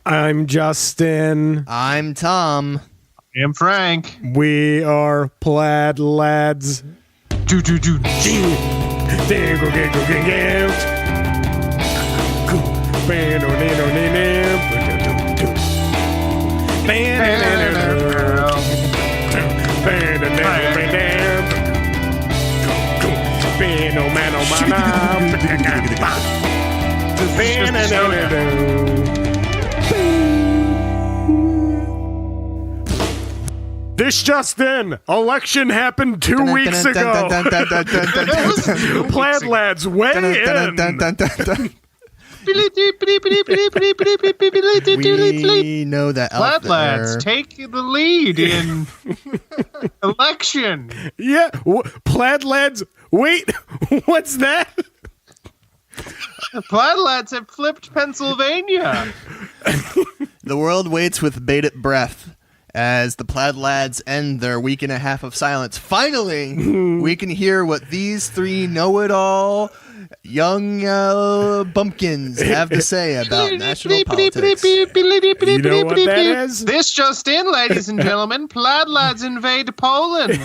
I'm Justin. I'm Tom. I am Frank. We are Plaid Lads. This just in. Election happened 2 weeks ago. Plaid Lads, weigh in. We know that Plaid Lads, take the lead in election. Yeah, Plaid Lads, wait, what's that? The Plaid Lads have flipped Pennsylvania. The world waits with bated breath as the Plaid Lads end their week and a half of silence. Finally, we can hear what these three know-it-all young bumpkins have to say about national politics. You know what that is? This just in, ladies and gentlemen, Plaid Lads invade Poland.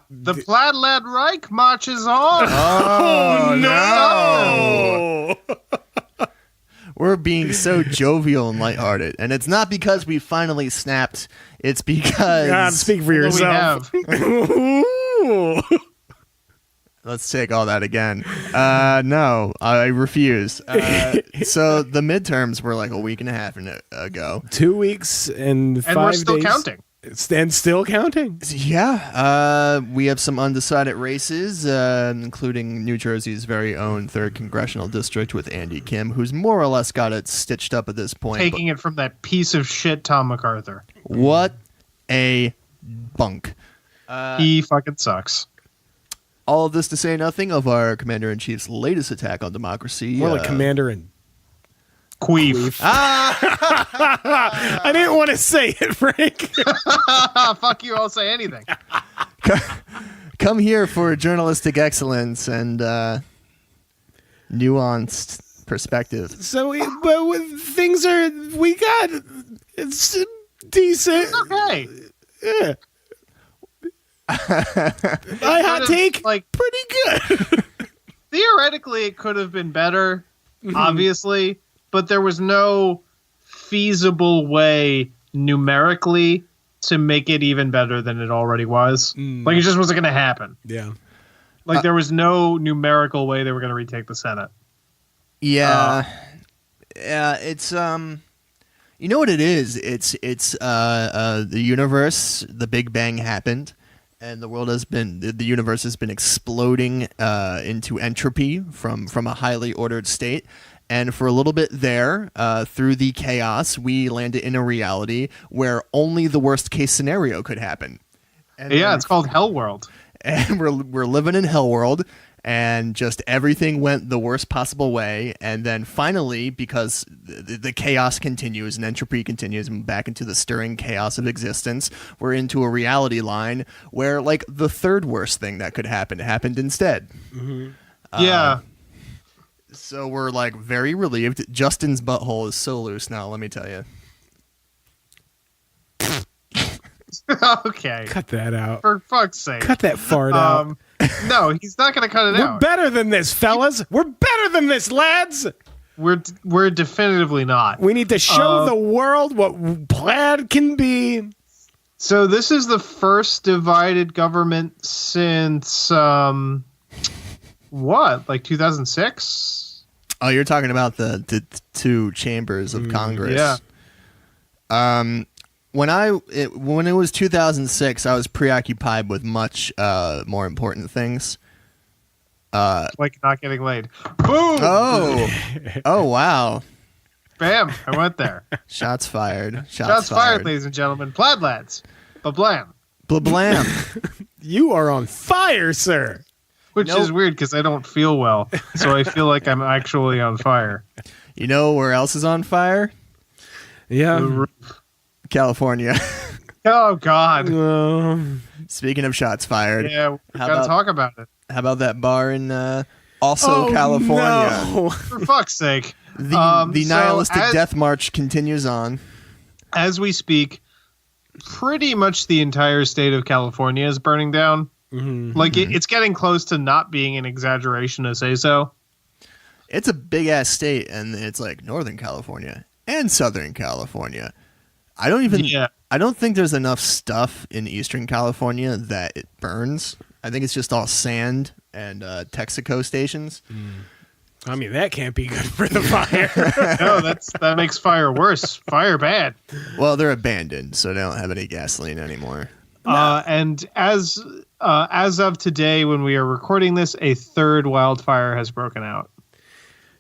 The Plaid Lad Reich marches on. Oh, no! We're being so jovial and lighthearted, and it's not because we finally snapped. It's because... God, speak for yourself. Let's take all that again. No, I refuse. So the midterms were like a week and a half ago. 2 weeks and 5 days. And we're still counting. And still counting. Yeah, we have some undecided races, including New Jersey's very own 3rd Congressional District with Andy Kim, who's more or less got it stitched up at this point. Taking it from that piece of shit Tom MacArthur. What a bunk. He fucking sucks. All of this to say nothing of our Commander-in-Chief's latest attack on democracy. More like Commander and Queef. I didn't want to say it, Frank. Fuck you, I'll say anything. Come here for journalistic excellence and nuanced perspective. So, things are, we got, it's decent. It's okay. Yeah. My hot take, like, pretty good. Theoretically, it could have been better, obviously, but there was no feasible way numerically to make it even better than it already was. Like, it just wasn't going to happen. Yeah. Like, there was no numerical way they were going to retake the Senate. Yeah. Yeah, it's, you know what it is? It's the universe, the Big Bang happened. And the universe has been exploding into entropy from a highly ordered state. And for a little bit there, through the chaos, we landed in a reality where only the worst case scenario could happen. And it's called Hell World. And we're living in Hell World. And just everything went the worst possible way. And then finally, because the chaos continues and entropy continues and back into the stirring chaos of existence, we're into a reality line where, like, the third worst thing that could happen happened instead. Mm-hmm. Yeah. So we're, like, very relieved. Justin's butthole is so loose now, let me tell you. Okay. Cut that out. For fuck's sake. Cut that fart out. No, he's not going to cut it We're out. better than this, fellas. We're better than this, lads. We're definitively not. We need to show the world what Plaid can be. So this is the first divided government since what? Like 2006? Oh, you're talking about the two chambers of Congress. Yeah. When it was 2006, I was preoccupied with much more important things. Like not getting laid. Boom! Oh, wow. Bam! I went there. Shots fired. Shots fired, ladies and gentlemen. Plaid Lads. Ba-blam. Blam. You are on fire, sir. Which is weird because I don't feel well. So I feel like I'm actually on fire. You know where else is on fire? Yeah. California. Oh, God. Speaking of shots fired. Yeah, we got to talk about it. How about that bar in also California. No. For fuck's sake. The nihilistic death march continues on. As we speak, pretty much the entire state of California is burning down. Like, it's getting close to not being an exaggeration to say so. It's a big-ass state, and it's like Northern California and Southern California. I don't think there's enough stuff in Eastern California that it burns. I think it's just all sand and Texaco stations. I mean, that can't be good for the fire. No, that makes fire worse. Fire bad. Well, they're abandoned, so they don't have any gasoline anymore. And as of today, when we are recording this, a third wildfire has broken out.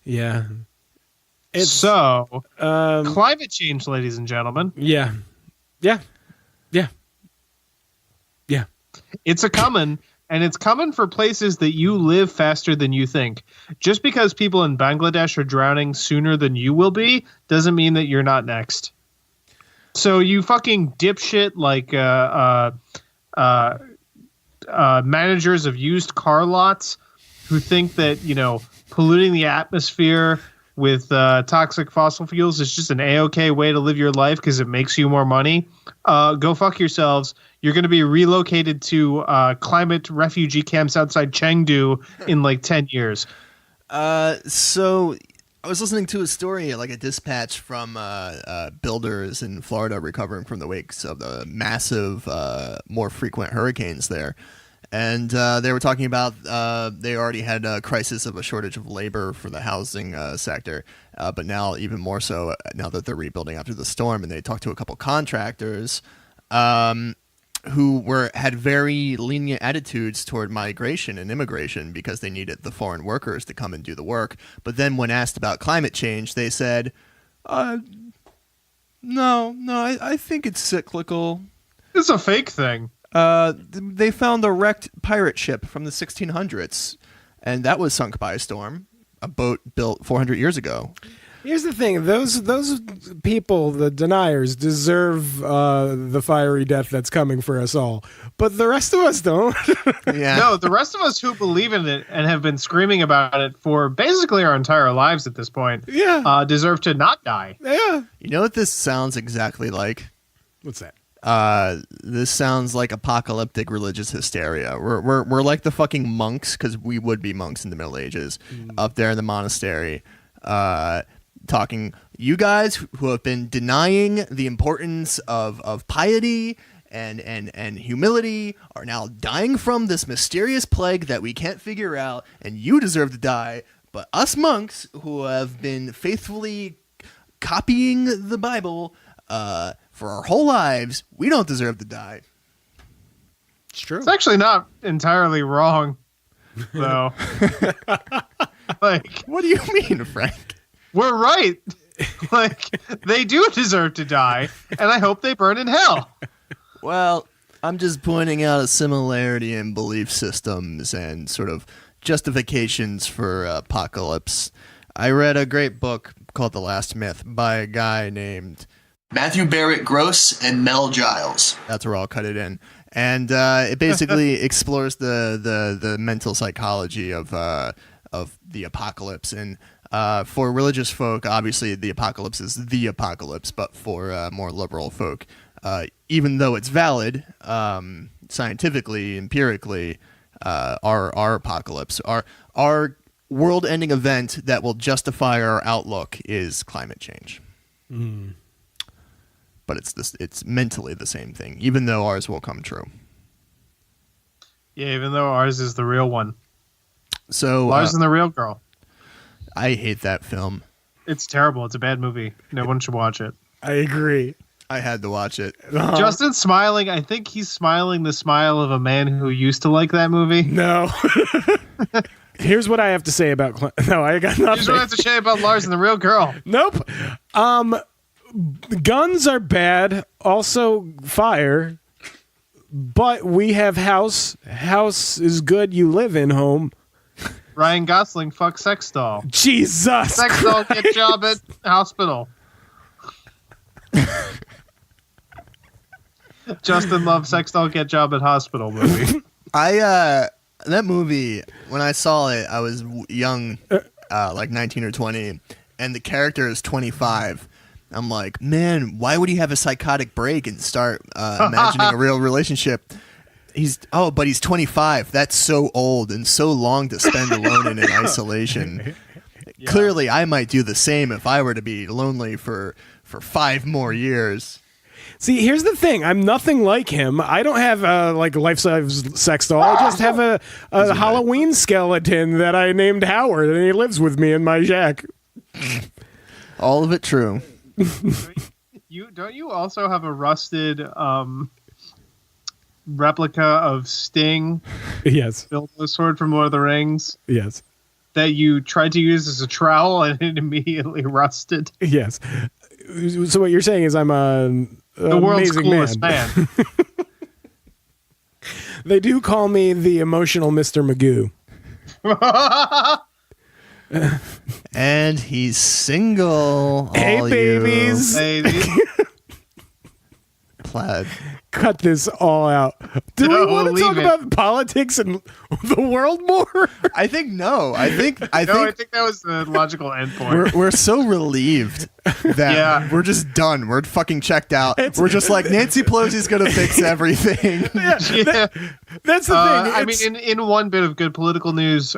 Yeah. Climate change, ladies and gentlemen. Yeah. It's coming, and it's coming for places that you live faster than you think. Just because people in Bangladesh are drowning sooner than you will be doesn't mean that you're not next. So you fucking dipshit like managers of used car lots who think that, polluting the atmosphere with toxic fossil fuels is just an A-OK way to live your life because it makes you more money. Go fuck yourselves. You're going to be relocated to climate refugee camps outside Chengdu in like 10 years. So I was listening to a story, like a dispatch from builders in Florida recovering from the wakes of the massive, more frequent hurricanes there. And they were talking about they already had a crisis of a shortage of labor for the housing sector, but now even more so now that they're rebuilding after the storm. And they talked to a couple contractors who had very lenient attitudes toward migration and immigration because they needed the foreign workers to come and do the work. But then when asked about climate change, they said, no, I think it's cyclical. It's a fake thing. They found a wrecked pirate ship from the 1600s, and that was sunk by a storm, a boat built 400 years ago. Here's the thing. Those people, the deniers, deserve the fiery death that's coming for us all. But the rest of us don't. Yeah. No, the rest of us who believe in it and have been screaming about it for basically our entire lives at this point deserve to not die. Yeah. You know what this sounds exactly like? What's that? This sounds like apocalyptic religious hysteria. We're like the fucking monks, because we would be monks in the Middle Ages, up there in the monastery, talking, you guys who have been denying the importance of piety and humility are now dying from this mysterious plague that we can't figure out, and you deserve to die. But us monks who have been faithfully copying the Bible for our whole lives, we don't deserve to die. It's true. It's actually not entirely wrong, though. Like, What do you mean, Frank? we're right. Like, they do deserve to die, and I hope they burn in hell. Well, I'm just pointing out a similarity in belief systems and sort of justifications for apocalypse. I read a great book called The Last Myth by a guy named Matthew Barrett Gross and Mel Giles. That's where I'll cut it in. And it basically explores the mental psychology of the apocalypse. And for religious folk, obviously the apocalypse is the apocalypse. But for more liberal folk, even though it's valid scientifically, empirically, our apocalypse, our world-ending event that will justify our outlook is climate change. But it's mentally the same thing, even though ours will come true. Yeah, even though ours is the real one. So Lars and the Real Girl. I hate that film. It's terrible. It's a bad movie. No one should watch it. I agree. I had to watch it. Justin's smiling. I think he's smiling the smile of a man who used to like that movie. No. Here's what I have to say about... No, I got nothing. Here's what I have to say about Lars and the Real Girl. Nope. Guns are bad. Also, fire. But we have house. House is good. You live in home. Ryan Gosling, fuck sex doll. Jesus Sex doll, get job at hospital. Justin loves sex doll, get job at hospital movie. I That movie, when I saw it, I was young, like 19 or 20, and the character is 25. I'm like, man, why would he have a psychotic break and start imagining a real relationship? But he's 25. That's so old and so long to spend alone and in isolation. Yeah. Clearly, I might do the same if I were to be lonely for 5 more years. See, here's the thing. I'm nothing like him. I don't have a life-size sex doll. I just have a Halloween skeleton that I named Howard, and he lives with me in my shack. All of it true. Don't you also have a rusted replica of Sting? Yes. Bilbo sword from Lord of the Rings? Yes. That you tried to use as a trowel and it immediately rusted? Yes. So what you're saying is I'm the world's coolest man. They do call me the emotional Mr. Magoo. And he's single. Hey, babies. Plaid. Cut this all out. Do we want to talk about politics and the world more? I think no. I think that was the logical endpoint. We're so relieved that we're just done. We're fucking checked out. We're just like, Nancy Pelosi's gonna fix everything. That's the thing. I mean, in one bit of good political news,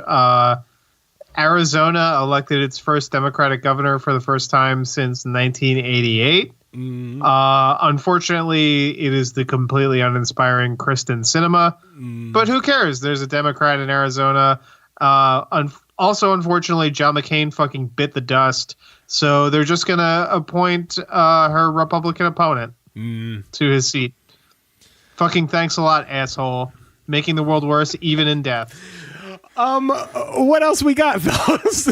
Arizona elected its first Democratic governor for the first time since 1988. Unfortunately, it is the completely uninspiring Kristen Sinema. But who cares? There's a Democrat in Arizona. Also, unfortunately, John McCain fucking bit the dust. So they're just going to appoint her Republican opponent to his seat. Fucking thanks a lot, asshole. Making the world worse, even in death. What else we got, fellas?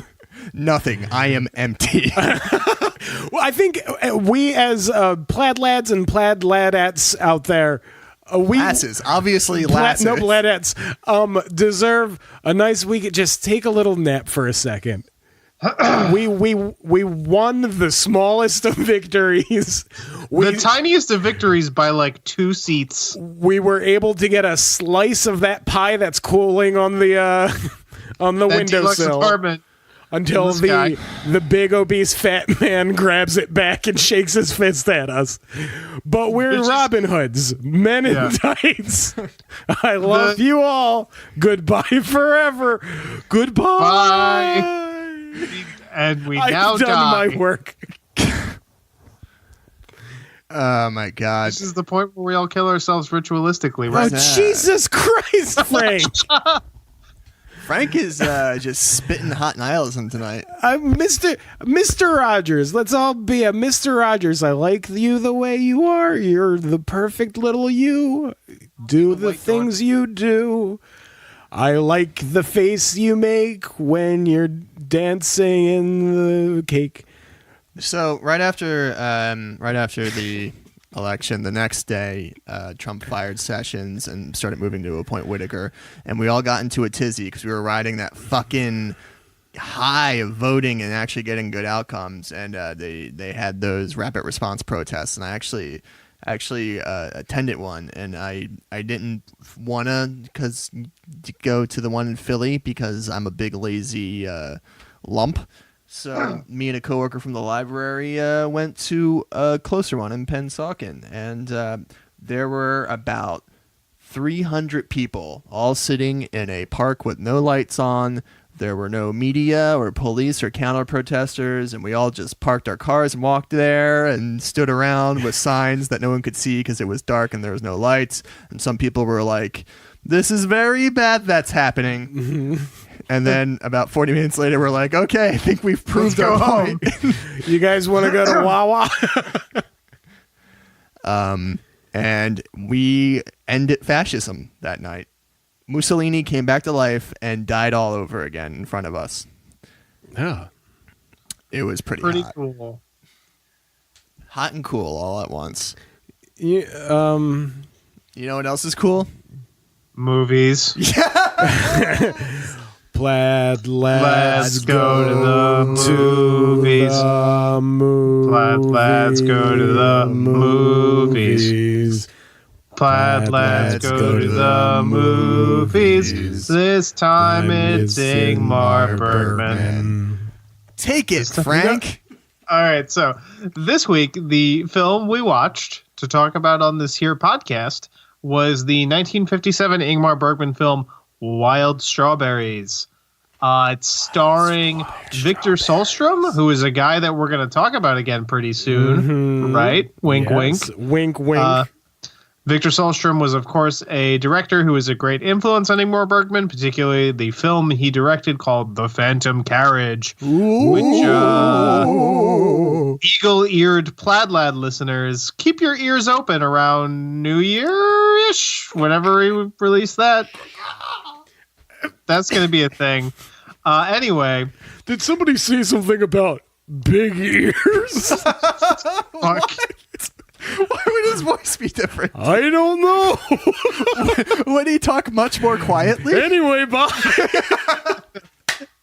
Nothing. I am empty. Well, I think we as plaid lads and plaid ladettes out there, lasses, obviously lasses. No ladettes, deserve a nice week. Just take a little nap for a second. We won the smallest of victories. The tiniest of victories by like 2 seats. We were able to get a slice of that pie that's cooling on the windowsill. Apartment. Until the big obese fat man grabs it back and shakes his fist at us. But we're Robin Hoods, men in tights. I love you all. Goodbye forever. Goodbye. Bye. And we I've now done die. my work. Oh my God. This is the point where we all kill ourselves ritualistically, right? Oh, Jesus Christ, Frank. Frank is just spitting hot nihilism tonight. Mr. Rogers. Let's all be a Mr. Rogers. I like you the way you are. You're the perfect little you. Do the things you do. I like the face you make when you're dancing in the cake. So right after the election, the next day, Trump fired Sessions and started moving to appoint Whitaker, and we all got into a tizzy because we were riding that fucking high of voting and actually getting good outcomes. And they had those rapid response protests, and I actually attended one, and I didn't wanna go to the one in Philly because I'm a big lazy lump. So me and a coworker from the library went to a closer one in Pennsauken, and there were about 300 people all sitting in a park with no lights on. There were no media or police or counter-protesters, and we all just parked our cars and walked there and stood around with signs that no one could see because it was dark and there was no lights. And some people were like, "This is very bad that's happening." Mm-hmm. And then about 40 minutes later, we're like, okay, I think we've proved our point. You guys want to go to Wawa? And we ended fascism that night. Mussolini came back to life and died all over again in front of us. Yeah. It was pretty hot. Cool. Hot and cool all at once. You know what else is cool? Movies. Yeah. Plaid lads go to the movies. Plaid lads go to the movies. Plaid lads go to the movies. This time it's Ingmar Berman. Take it, Frank. All right, so this week, the film we watched to talk about on this here podcast was the 1957 Ingmar Bergman film Wild Strawberries. It's starring Victor Solstrom, who is a guy that we're going to talk about again pretty soon, right? Wink, wink. Wink, wink. Victor Solstrom was, of course, a director who was a great influence on Ingmar Bergman, particularly the film he directed called The Phantom Carriage, which eagle-eared Plaid Lad listeners, keep your ears open around New Year-ish, whenever we release that. That's going to be a thing. Anyway. Did somebody say something about big ears? Fuck. Why would his voice be different? I don't know. Would he talk much more quietly? Anyway, bye.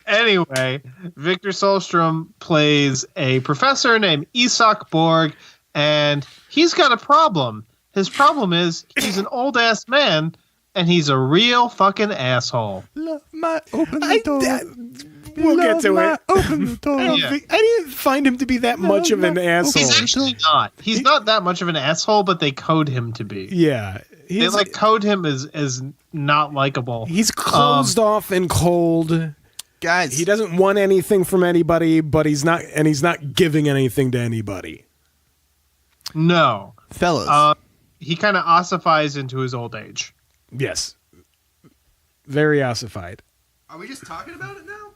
Anyway, Victor Solstrom plays a professor named Isak Borg, and he's got a problem. His problem is he's an old-ass man, and he's a real fucking asshole. Open the door. We'll get to it. Open the door. I didn't find him to be that much of an asshole. He's actually not. He's not that much of an asshole, but they code him to be. Yeah. They code him as not likable. He's closed off and cold. Guys, he doesn't want anything from anybody, but he's not giving anything to anybody. No. Fellas. He kind of ossifies into his old age. Yes. Very ossified. Are we just talking about it now?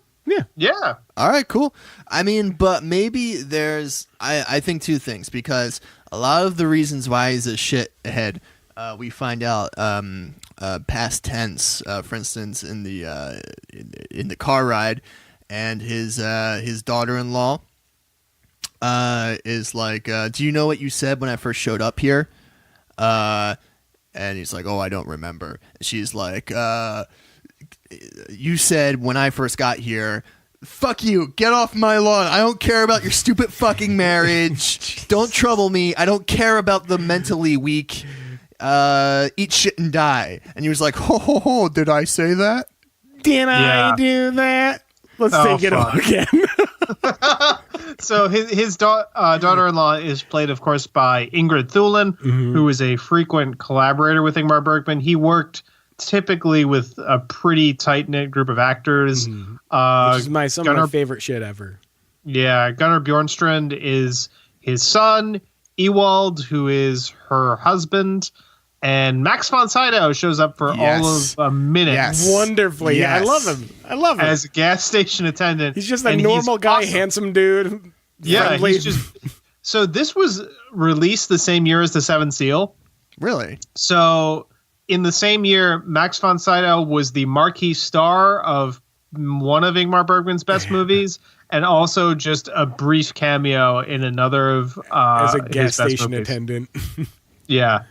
Yeah. All right, cool. I mean, but maybe there's, I think two things, because a lot of the reasons why he's a shithead, we find out past tense. For instance, in the car ride, and his daughter-in-law is like, "Do you know what you said when I first showed up here?" And he's like, "Oh, I don't remember." She's like, "You said when I first got here, fuck you, get off my lawn. I don't care about your stupid fucking marriage. Don't trouble me. I don't care about the mentally weak. Eat shit and die." And he was like, "Ho, ho, ho, did I say that? Did I do that? Let's take it up again." So his daughter-in-law is played, of course, by Ingrid Thulin, who is a frequent collaborator with Ingmar Bergman. He worked typically with a pretty tight-knit group of actors. Which is some of my favorite shit ever. Yeah, Gunnar Bjornstrand is his son, Ewald, who is her husband, and Max von Sydow shows up for all of a minute. Yes. Wonderfully. Yes. I love him. As a gas station attendant. He's just a normal guy, awesome. Handsome dude. Yeah, friendly. he's just... So this was released the same year as The Seventh Seal. Really? So... in the same year, Max von Sydow was the marquee star of one of Ingmar Bergman's best movies, and also just a brief cameo in another of as a gas his station best attendant. Yeah,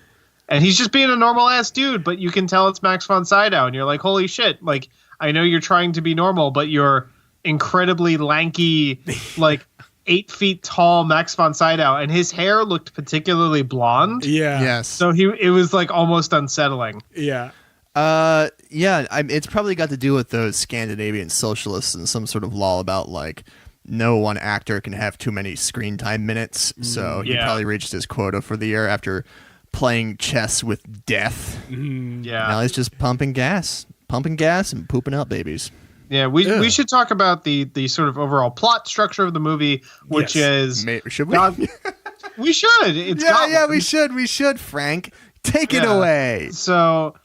and he's just being a normal ass dude, but you can tell it's Max von Sydow, and you're like, holy shit! Like, I know you're trying to be normal, but you're incredibly lanky, like 8 feet tall Max von Sydow, and his hair looked particularly blonde. Yeah. Yes. So it was like almost unsettling. Yeah. It's probably got to do with those Scandinavian socialists and some sort of law about like no one actor can have too many screen time minutes. So he probably reached his quota for the year after playing chess with death. Yeah. Now he's just pumping gas and pooping out babies. Yeah, we should talk about the sort of overall plot structure of the movie, which is... Should we? We should. We should, Frank. Take it away. So,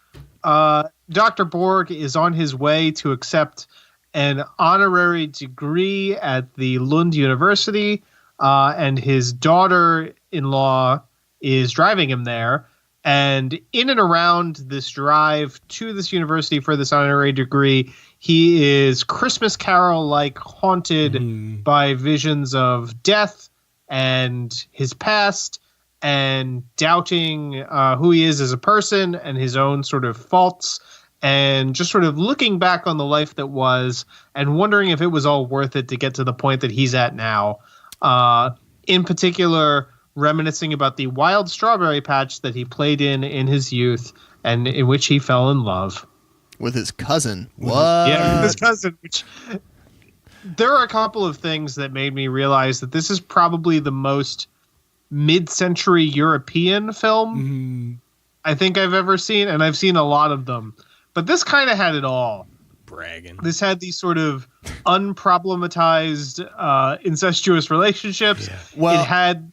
Dr. Borg is on his way to accept an honorary degree at the Lund University, and his daughter-in-law is driving him there. And in and around this drive to this university for this honorary degree, he is Christmas Carol-like haunted by visions of death and his past, and doubting who he is as a person and his own sort of faults, and just sort of looking back on the life that was and wondering if it was all worth it to get to the point that he's at now. In particular, reminiscing about the wild strawberry patch that he played in his youth and in which he fell in love. With his cousin. What? Yeah, with his cousin. Which, there are a couple of things that made me realize that this is probably the most mid-century European film I think I've ever seen, and I've seen a lot of them. But this kind of had it all. Bragging. This had these sort of unproblematized incestuous relationships. Yeah. Well, it had.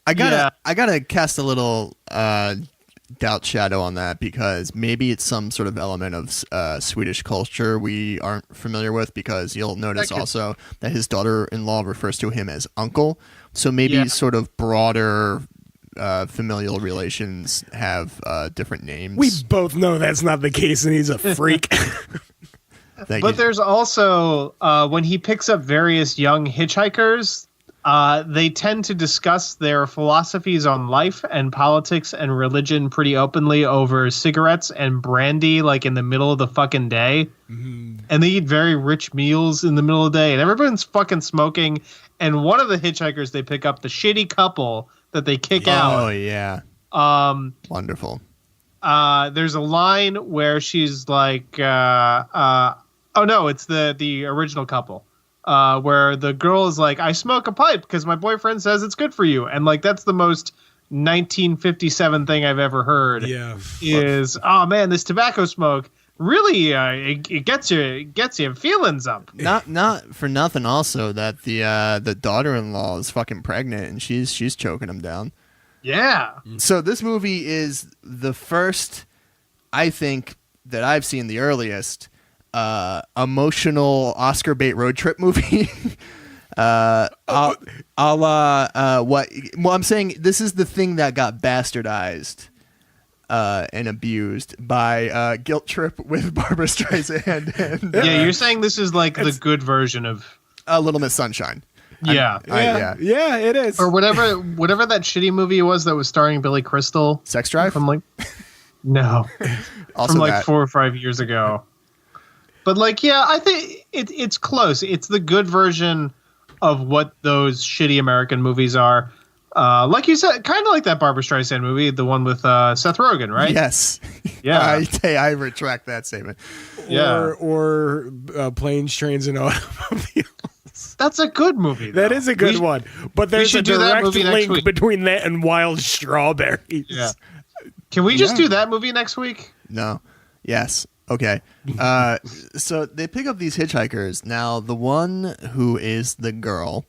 I gotta cast a little doubt shadow on that, because maybe it's some sort of element of Swedish culture we aren't familiar with, because you'll notice also that his daughter-in-law refers to him as uncle. So maybe sort of broader familial relations have different names. We both know that's not the case, and he's a freak. But there's also, when he picks up various young hitchhikers, they tend to discuss their philosophies on life and politics and religion pretty openly over cigarettes and brandy, like in the middle of the fucking day. Mm-hmm. And they eat very rich meals in the middle of the day, and everyone's fucking smoking. And one of the hitchhikers they pick up, the shitty couple that they kick out. Oh, yeah. Wonderful. There's a line where she's like, oh no, it's the original couple, where the girl is like, I smoke a pipe because my boyfriend says it's good for you. And like, that's the most 1957 thing I've ever heard. Yeah. Is, oh man, this tobacco smoke really, it gets your feelings up. Not for nothing also that the daughter-in-law is fucking pregnant and she's choking him down. Yeah. So this movie is the first, I think, that I've seen, the earliest emotional Oscar bait road trip movie. What? Well, I'm saying this is the thing that got bastardized and abused by Guilt Trip with Barbra Streisand. And, yeah, you're saying this is like the good version of Little Miss Sunshine. Yeah. Yeah, it is. Or whatever that shitty movie was that was starring Billy Crystal. Sex Drive? From like, no. Also from like that. 4 or 5 years ago. But like, yeah, I think it's close. It's the good version of what those shitty American movies are. Like you said, kind of like that Barbra Streisand movie, the one with Seth Rogen, right? Yes. Yeah. I retract that statement. Yeah. Or Planes, Trains, and Automobiles. That's a good movie, though. That is a good one. But there's a direct link between that and Wild Strawberries. Yeah. Can we just do that movie next week? No. Yes. Okay. So they pick up these hitchhikers. Now, the one who is the girl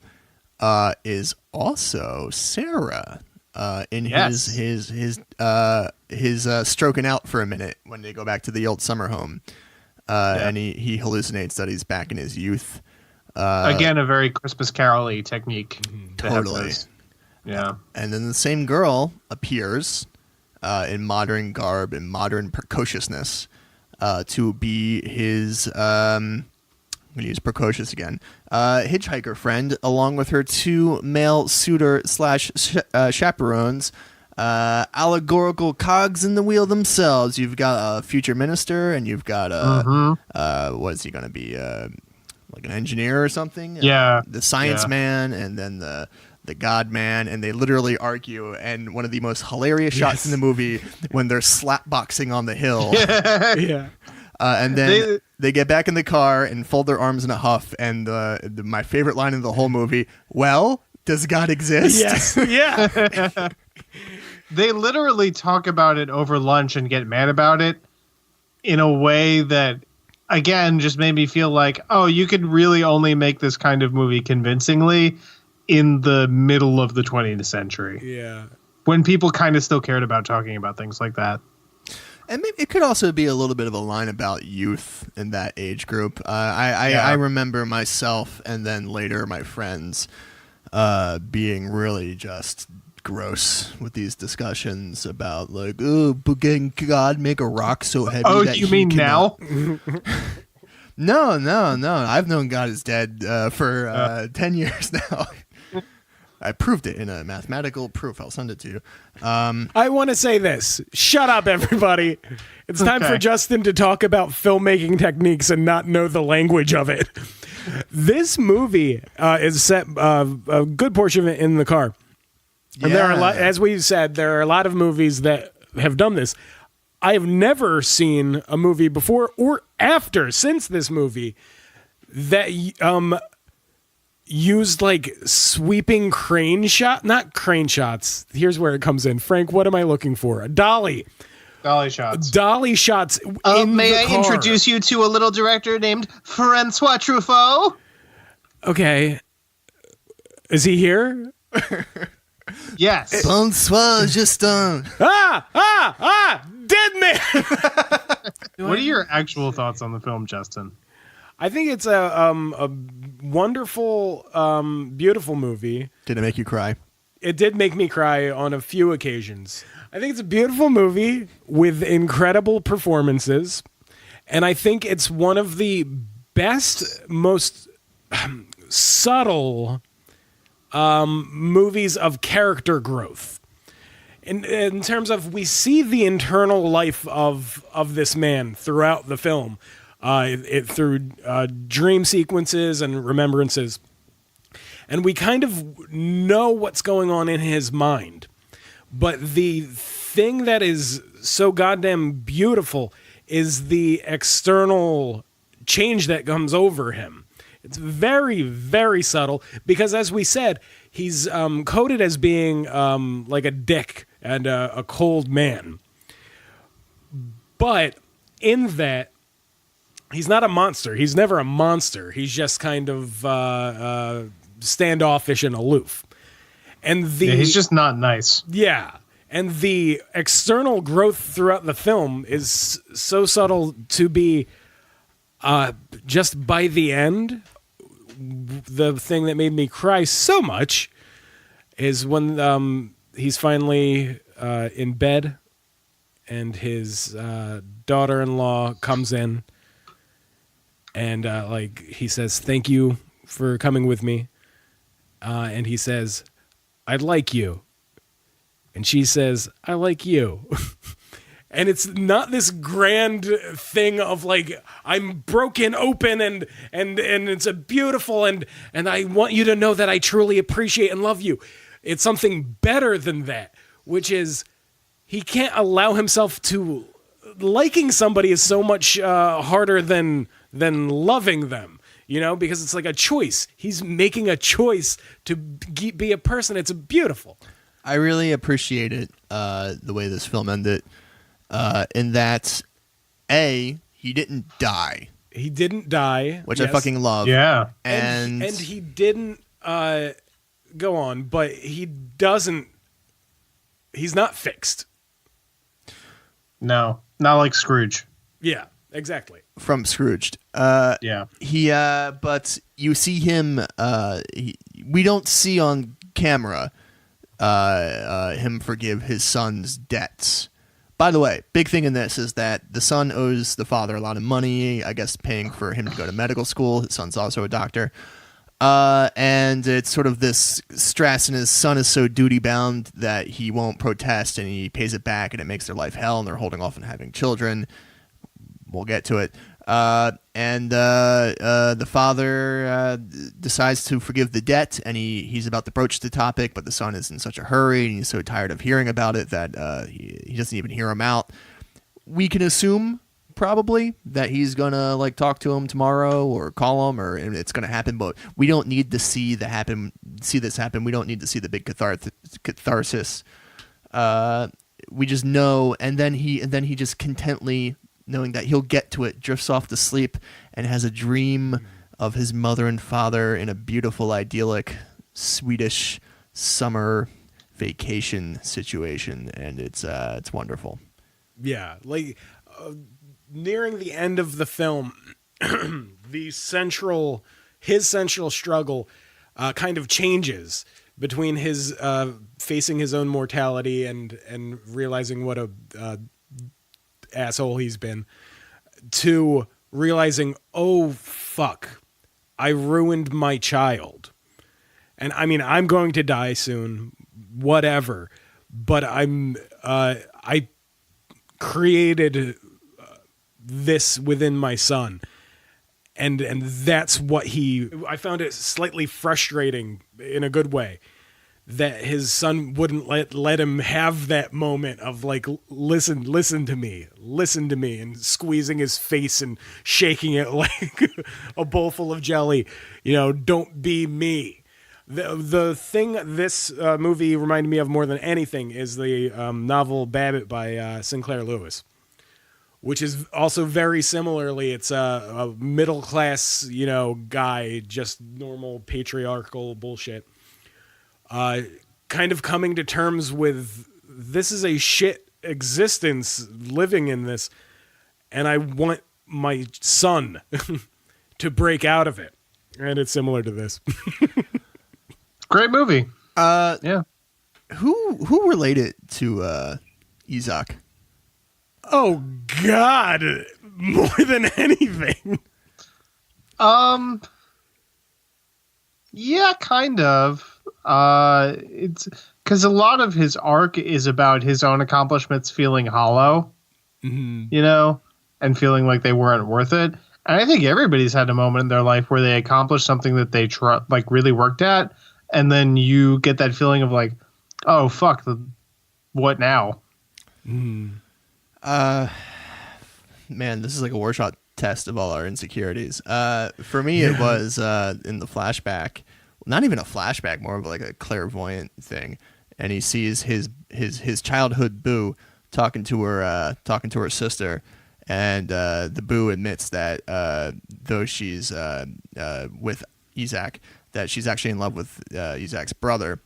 is also Sarah. In his stroking out for a minute when they go back to the old summer home. And he hallucinates that he's back in his youth. Again, a very Christmas Carol-y technique. Totally. Yeah. And then the same girl appears in modern garb and modern precociousness to be his, I'm going to use precocious again, hitchhiker friend, along with her 2 male suitor / chaperones, allegorical cogs in the wheel themselves. You've got a future minister, and you've got what is he going to be, like an engineer or something? Yeah. The science man, and then the God man, and they literally argue. And one of the most hilarious shots in the movie when they're slapboxing on the hill. Yeah. And then they get back in the car and fold their arms in a huff. And my favorite line in the whole movie, well, does God exist? Yes. Yeah. They literally talk about it over lunch and get mad about it in a way that, again, just made me feel like, oh, you could really only make this kind of movie convincingly in the middle of the 20th century. Yeah. When people kind of still cared about talking about things like that. And maybe it could also be a little bit of a line about youth in that age group. I remember myself and then later my friends being really just gross with these discussions about like, oh, can God make a rock so heavy? Oh, that you mean now? No. I've known God is dead for 10 years now. I proved it in a mathematical proof. I'll send it to you. I want to say this. Shut up, everybody. It's time for Justin to talk about filmmaking techniques and not know the language of it. This movie is set a good portion of it in the car. And there are a lot, as we said, there are a lot of movies that have done this. I have never seen a movie before or after, since this movie, that used like sweeping crane not crane shots. Here's where it comes in. Frank, what am I looking for? A dolly. Dolly shots. Dolly shots. May I introduce you to a little director named Francois Truffaut? Okay. Is he here? Yes. Bonsoir, Justin. Dead man. What are your actual thoughts on the film, Justin? I think it's a wonderful, beautiful movie. Did it make you cry? It did make me cry on a few occasions. I think it's a beautiful movie with incredible performances. And I think it's one of the best, most subtle movies of character growth. In terms of, we see the internal life of this man throughout the film, through dream sequences and remembrances. And we kind of know what's going on in his mind. But the thing that is so goddamn beautiful is the external change that comes over him. It's very, very subtle because, as we said, he's coded as being like a dick and a cold man. But in that, he's not a monster. He's never a monster. He's just kind of standoffish and aloof. And he's just not nice. Yeah. And the external growth throughout the film is so subtle to be just by the end. The thing that made me cry so much is when he's finally in bed and his daughter-in-law comes in and like he says, "Thank you for coming with me." And he says, "I like you." And she says, "I like you." And it's not this grand thing of like, I'm broken open and it's a beautiful and I want you to know that I truly appreciate and love you. It's something better than that, which is he can't allow himself to liking somebody is so much harder than loving them, you know, because it's like a choice. He's making a choice to be a person. It's beautiful. I really appreciate it, the way this film ended. In that, he didn't die. He didn't die, which I fucking love. Yeah, and he didn't go on, but he doesn't. He's not fixed. No, not like Scrooge. Yeah, exactly. From Scrooged. Yeah. He, but you see him. We don't see on camera him forgive his son's debts. By the way, big thing in this is that the son owes the father a lot of money, I guess paying for him to go to medical school. His son's also a doctor. And it's sort of this stress, and his son is so duty-bound that he won't protest, and he pays it back, and it makes their life hell, and they're holding off on having children. We'll get to it. And the father decides to forgive the debt, and he's about to broach the topic, but the son is in such a hurry, and he's so tired of hearing about it that he doesn't even hear him out. We can assume probably that he's gonna like talk to him tomorrow or call him, or and it's gonna happen, but we don't need to see this happen. We don't need to see the big catharsis. We just know, and then he just contently, knowing that he'll get to it, drifts off to sleep and has a dream of his mother and father in a beautiful, idyllic Swedish summer vacation situation, and it's wonderful. Yeah, like nearing the end of the film, his central struggle kind of changes between his facing his own mortality and realizing what a asshole he's been, to realizing, oh fuck, I ruined my child. And I mean, I'm going to die soon, whatever, but I created this within my son. And that's what I found it slightly frustrating in a good way that his son wouldn't let him have that moment of like, listen to me, and squeezing his face and shaking it like a bowl full of jelly. Don't be me. The thing this movie reminded me of more than anything is the novel Babbitt by Sinclair Lewis, which is also very similarly, it's a middle class, guy, just normal patriarchal bullshit. Kind of coming to terms with, this is a shit existence living in this, and I want my son to break out of it. And it's similar to this. Great movie. Yeah. Who related to Isaac? Oh God, more than anything. Yeah, kind of. It's because a lot of his arc is about his own accomplishments feeling hollow, and feeling like they weren't worth it. And I think everybody's had a moment in their life where they accomplished something that they really worked at, and then you get that feeling of like, oh fuck, what now? Man, this is like a Warshot test of all our insecurities. For me, it was in the flashback. Not even a flashback, more of like a clairvoyant thing. And he sees his childhood boo talking to her sister, and the boo admits that though she's with Isaac, that she's actually in love with Isaac's brother.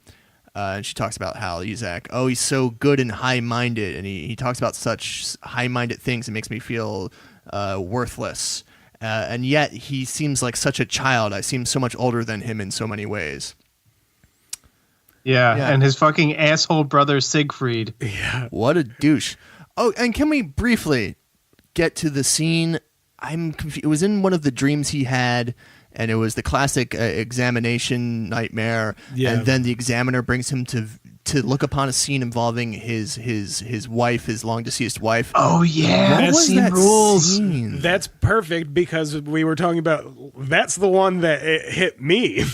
And she talks about how Isaac, he's so good and high-minded, and he talks about such high-minded things. It makes me feel worthless. And yet he seems like such a child. I seem so much older than him in so many ways. Yeah, and his fucking asshole brother Siegfried. Yeah. What a douche. Oh, and can we briefly get to the scene? I'm confused. It was in one of the dreams he had, and it was the classic examination nightmare. Yeah. And then the examiner brings him to look upon a scene involving his wife, his long deceased wife. Oh yeah, what was that rules. Scene? That's perfect, because we were talking about, that's the one that it hit me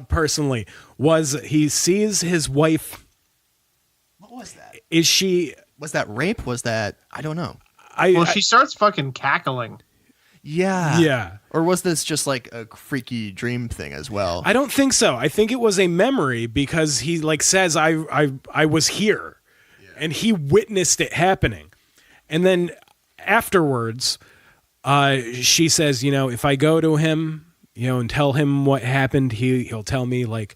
personally, was he sees his wife. What was that? Was that rape? Was that, I don't know. She starts fucking cackling. Yeah. Yeah. Or was this just like a freaky dream thing as well? I don't think so. I think it was a memory, because he like says, I was here, and he witnessed it happening. And then afterwards, she says, if I go to him, and tell him what happened, he'll tell me like,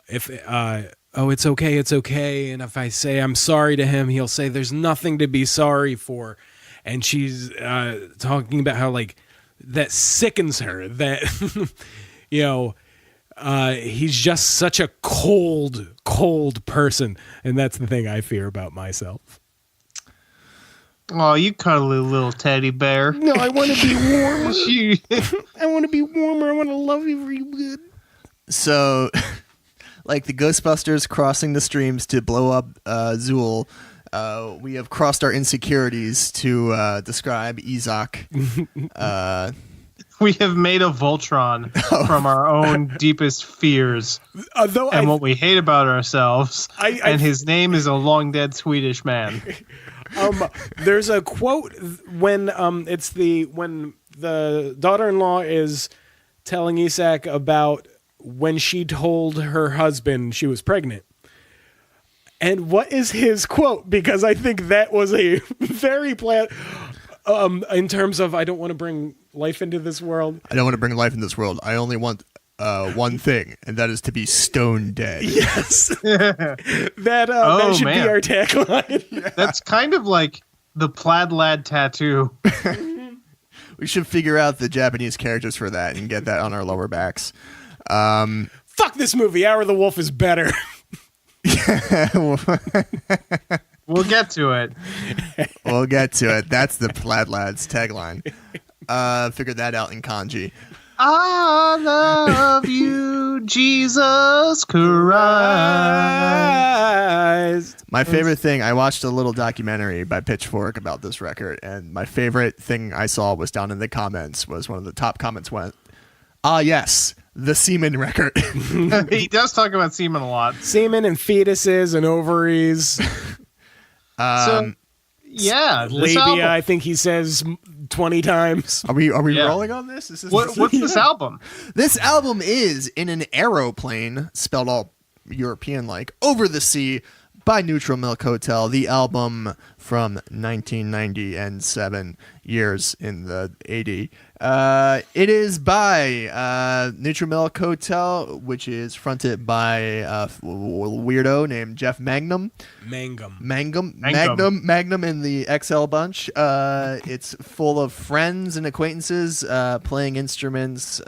if, it's okay. And if I say I'm sorry to him, he'll say there's nothing to be sorry for. And she's talking about how like that sickens her, that he's just such a cold person, and that's the thing I fear about myself. Oh, you cuddly little teddy bear. No, I want to be warmer. I want to be warmer. I want to love you real good. So, like the Ghostbusters crossing the streams to blow up Zool. We have crossed our insecurities to describe Isaac. We have made a Voltron from our own deepest fears and what we hate about ourselves. And his name is a long dead Swedish man. There's a quote when when the daughter-in-law is telling Isaac about when she told her husband she was pregnant. And what is his quote? Because I think that was a very in terms of, I don't want to bring life into this world. I don't want to bring life into this world. I only want one thing, and that is to be stone dead. Yes. that should be our tagline. Yeah. That's kind of like the Plaid Lad tattoo. We should figure out the Japanese characters for that and get that on our lower backs. Fuck this movie. Hour of the Wolf is better. We'll get to it. We'll get to it. That's the Plaid Lads tagline. Figure that out in kanji. I love you, Jesus Christ. My favorite thing, I watched a little documentary by Pitchfork about this record, and my favorite thing I saw was down in the comments, was one of the top comments went, yes, the semen record. He does talk about semen a lot. Semen and fetuses and ovaries. Yeah, labia. I think he says 20 times. Are we rolling on this? What's this album? This album is In an Aeroplane, spelled all European-like, Over the Sea by Neutral Milk Hotel, the album from 1990 and 7 years in the 80. It is by Neutral Milk Hotel, which is fronted by a weirdo named Jeff Magnum in the XL Bunch. It's full of friends and acquaintances playing instruments,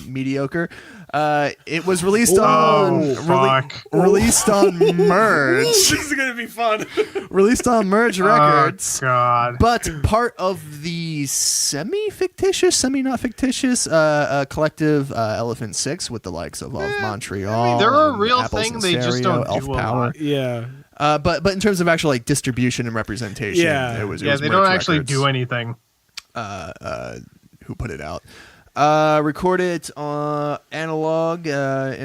mediocre. It was released released on Merge. This is gonna be fun. Released on Merge Records. Oh, God. But part of the semi-fictitious, semi-not fictitious collective Elephant Six with the likes of Montreal. They're a real Apples thing. and They just Stereo, don't Elf do a Power. lot. Yeah. But in terms of actual like distribution and representation, it was they Merge don't actually Records, do anything. who put it out. Recorded on analog in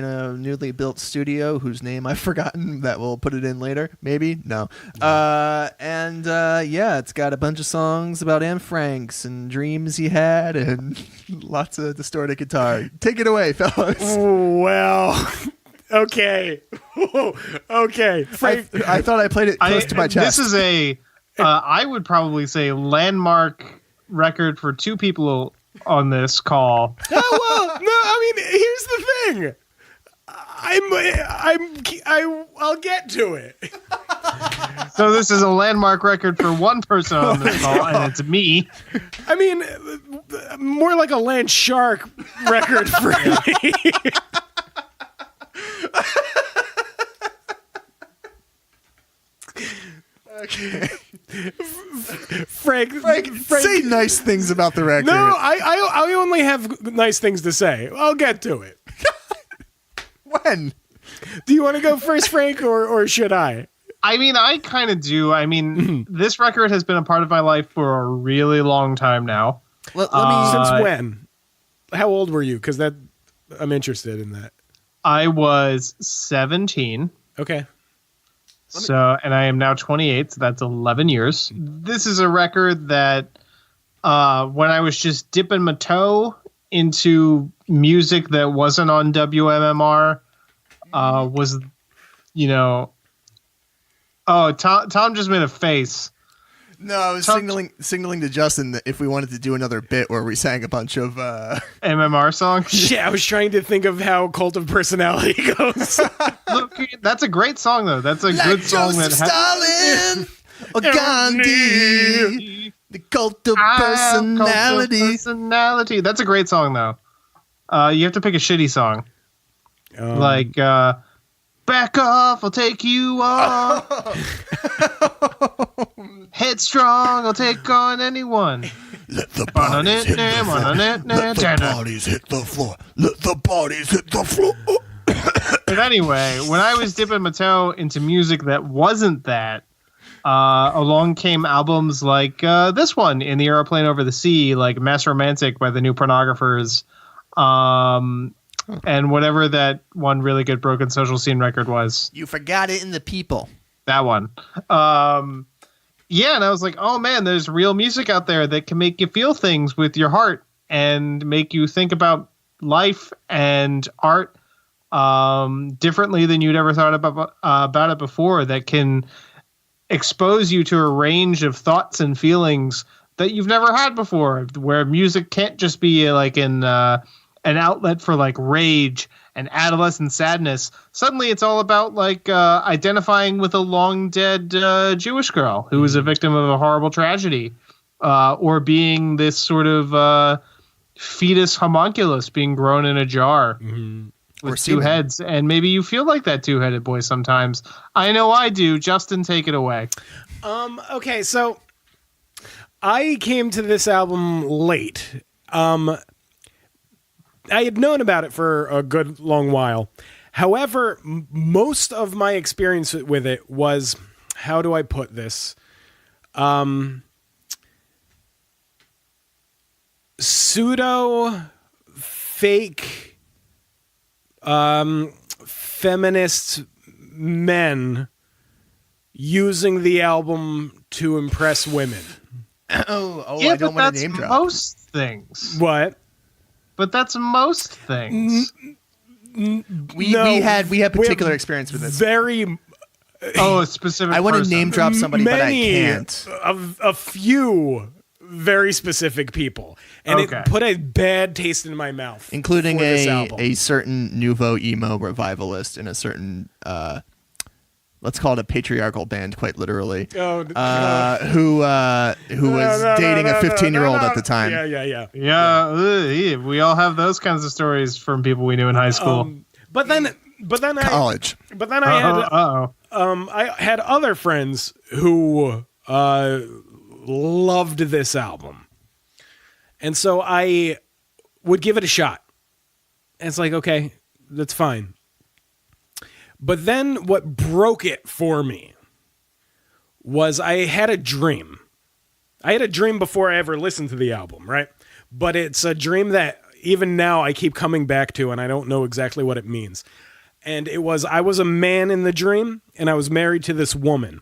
a newly built studio whose name I've forgotten. That we'll put it in later, maybe. No. It's got a bunch of songs about Anne Franks and dreams he had and lots of distorted guitar. Take it away, fellas. Well, okay. Okay. Frank. I thought I played it close to my chest. This is I would probably say landmark record for two people on this call. No, I mean, here's the thing. I'll get to it. So this is a landmark record for one person on this call, and it's me. I mean, more like a land shark record for me. Okay. Frank, say nice things about the record. No, I only have nice things to say. I'll get to it. When? Do you want to go first, Frank, or should I? I mean, I kind of do. I mean, this record has been a part of my life for a really long time now. Let me. Since when? How old were you? Because I'm interested in that. I was 17. Okay. And I am now 28, so that's 11 years. This is a record that when I was just dipping my toe into music that wasn't on WMMR, was, oh, Tom just made a face. No, I was signaling to Justin that if we wanted to do another bit where we sang a bunch of MMR songs. Yeah, I was trying to think of how Cult of Personality goes. Look, that's a great song, though. That's a good song. Stalin or Gandhi, the Cult of Personality. That's a great song, though. You have to pick a shitty song. Like, back off, I'll take you on. Headstrong, I'll take on anyone. Let the bodies hit the floor. Let the bodies hit the floor. Let the bodies hit the floor. But anyway, when I was dipping my toe into music that wasn't that, along came albums like this one, In the Aeroplane Over the Sea, like Mass Romantic by the New Pornographers, and whatever that one really good Broken Social Scene record was. You forgot it in the people. That one. And I was like, oh man, there's real music out there that can make you feel things with your heart and make you think about life and art differently than you'd ever thought about it before, that can expose you to a range of thoughts and feelings that you've never had before, where music can't just be like an outlet for like rage and adolescent sadness. Suddenly it's all about like identifying with a long dead Jewish girl who was a victim of a horrible tragedy, or being this sort of fetus homunculus being grown in a jar with two heads. And maybe you feel like that two-headed boy sometimes. I know I do. Justin, take it away. Okay, so I came to this album late. I had known about it for a good long while. However, most of my experience with it was, how do I put this? Pseudo fake feminist men using the album to impress women. Yeah, I don't want to name drop. Most things. What? But that's most things. We had particular experience with this. Very. A specific. I want to name drop somebody, but I can't. A few very specific people, and it put a bad taste in my mouth, including a certain nouveau emo revivalist in a certain let's call it a patriarchal band, quite literally. Who was dating a 15-year-old at the time. Yeah. We all have those kinds of stories from people we knew in high school. But then college. I had other friends who loved this album, and so I would give it a shot. And it's like, okay, that's fine. But then what broke it for me was I had a dream. I had a dream before I ever listened to the album, right? But it's a dream that even now I keep coming back to, and I don't know exactly what it means. And it was, I was a man in the dream, and I was married to this woman.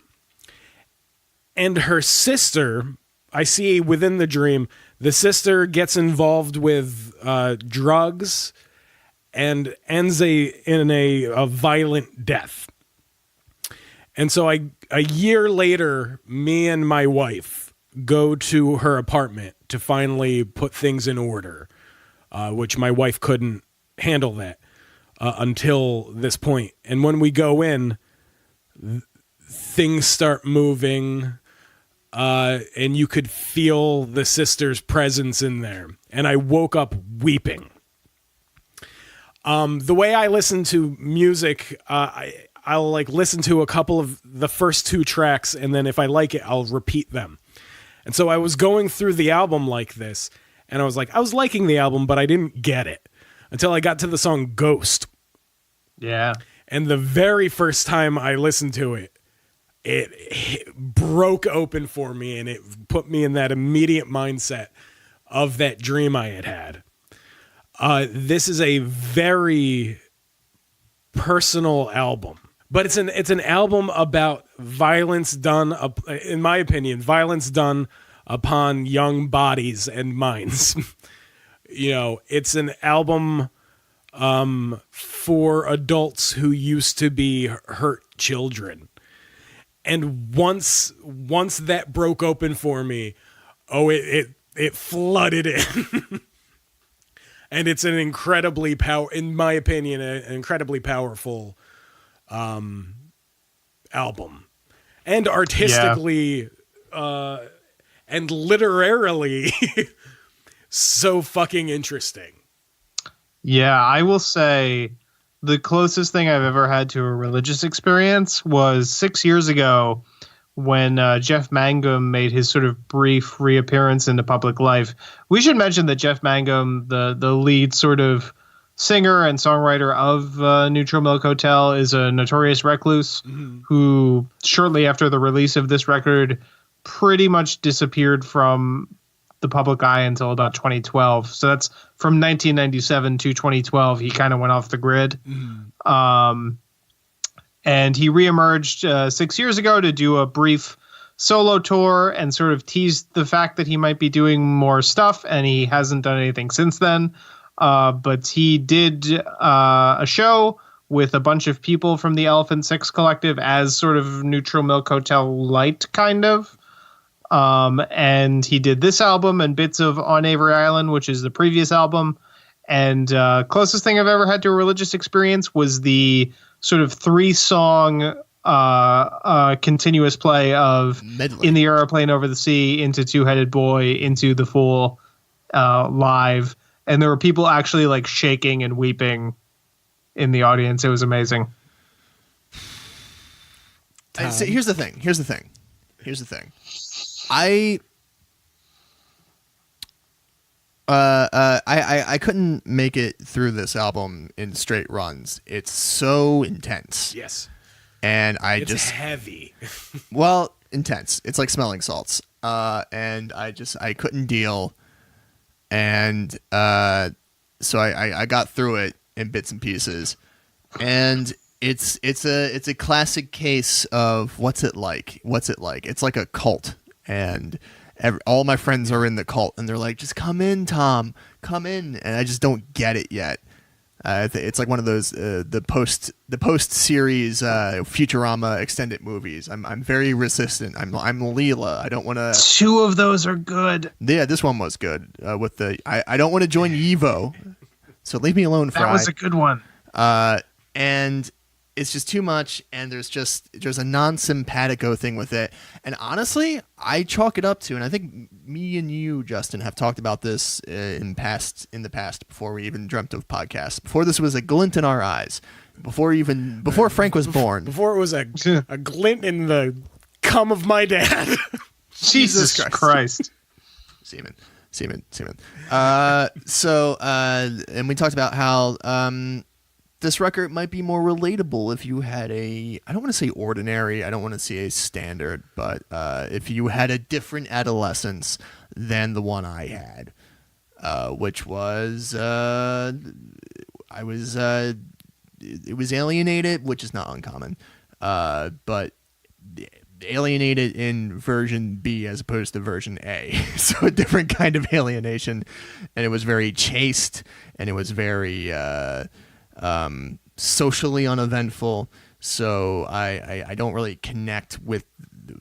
And her sister, I see within the dream, the sister gets involved with drugs and ends in a violent death. And so a year later, me and my wife go to her apartment to finally put things in order, which my wife couldn't handle that until this point. And when we go in, things start moving, and you could feel the sister's presence in there. And I woke up weeping. The way I listen to music, I'll like listen to a couple of the first two tracks, and then if I like it, I'll repeat them. And so I was going through the album like this, and I was liking the album, but I didn't get it until I got to the song Ghost. Yeah. And the very first time I listened to it, it broke open for me, and it put me in that immediate mindset of that dream I had had. This is a very personal album, but it's an album about violence done, in my opinion, violence done upon young bodies and minds. It's an album for adults who used to be hurt children. And once that broke open for me, it flooded in. And it's an incredibly in my opinion, an incredibly powerful album, and artistically and literarily so fucking interesting. Yeah, I will say the closest thing I've ever had to a religious experience was 6 years ago when Jeff Mangum made his sort of brief reappearance into public life. We should mention that Jeff Mangum, the lead sort of singer and songwriter of Neutral Milk Hotel, is a notorious recluse who shortly after the release of this record pretty much disappeared from the public eye until about 2012. So that's from 1997 to 2012. He kind of went off the grid. And he reemerged 6 years ago to do a brief solo tour and sort of teased the fact that he might be doing more stuff, and he hasn't done anything since then. But he did a show with a bunch of people from the Elephant Six Collective as sort of Neutral Milk Hotel light, kind of. And he did this album and bits of On Avery Island, which is the previous album. And closest thing I've ever had to a religious experience was the sort of 3-song continuous play of Medley. In the Aeroplane Over the Sea, into Two-Headed Boy, into The Fool live. And there were people actually like shaking and weeping in the audience. It was amazing. So here's the thing. I couldn't make it through this album in straight runs. It's so intense. Yes. And it's heavy. Well, intense. It's like smelling salts. And I couldn't deal. And so I got through it. in bits and pieces, and it's a classic case of what's it like. It's like a cult, and all my friends are in the cult, and they're like, just come in, Tom, come in, and I just don't get it yet. It's like one of those the post series Futurama extended movies. I'm very resistant. I'm Leela. I don't want to. 2 of those are good. Yeah, this one was good. With the I don't want to join Evo, so leave me alone. Fry. That was a good one. And it's just too much, and there's a non-simpatico thing with it. And honestly, I chalk it up to, and I think me and you, Justin, have talked about this in the past before we even dreamt of podcasts. Before this was a glint in our eyes. Before Frank was born. Before it was a glint in the cum of my dad. Jesus Christ. Semen. And we talked about how this record might be more relatable if you had I don't want to say ordinary, I don't want to say a standard, but if you had a different adolescence than the one I had, which was it was alienated, which is not uncommon, but alienated in version B as opposed to version A. So a different kind of alienation, and it was very chaste, and it was very socially uneventful. So I don't really connect with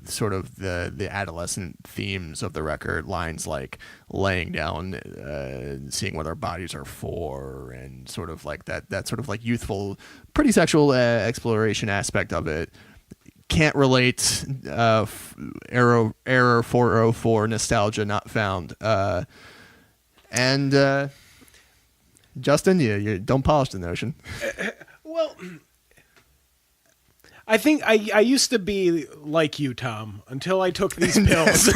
sort of the adolescent themes of the record. Lines like laying down, seeing what our bodies are for, and sort of like that sort of like youthful, pretty sexual exploration aspect of it. Can't relate. Error 404, nostalgia not found. And Justin, you don't polish the notion. Well, I think I used to be like you, Tom, until I took these pills.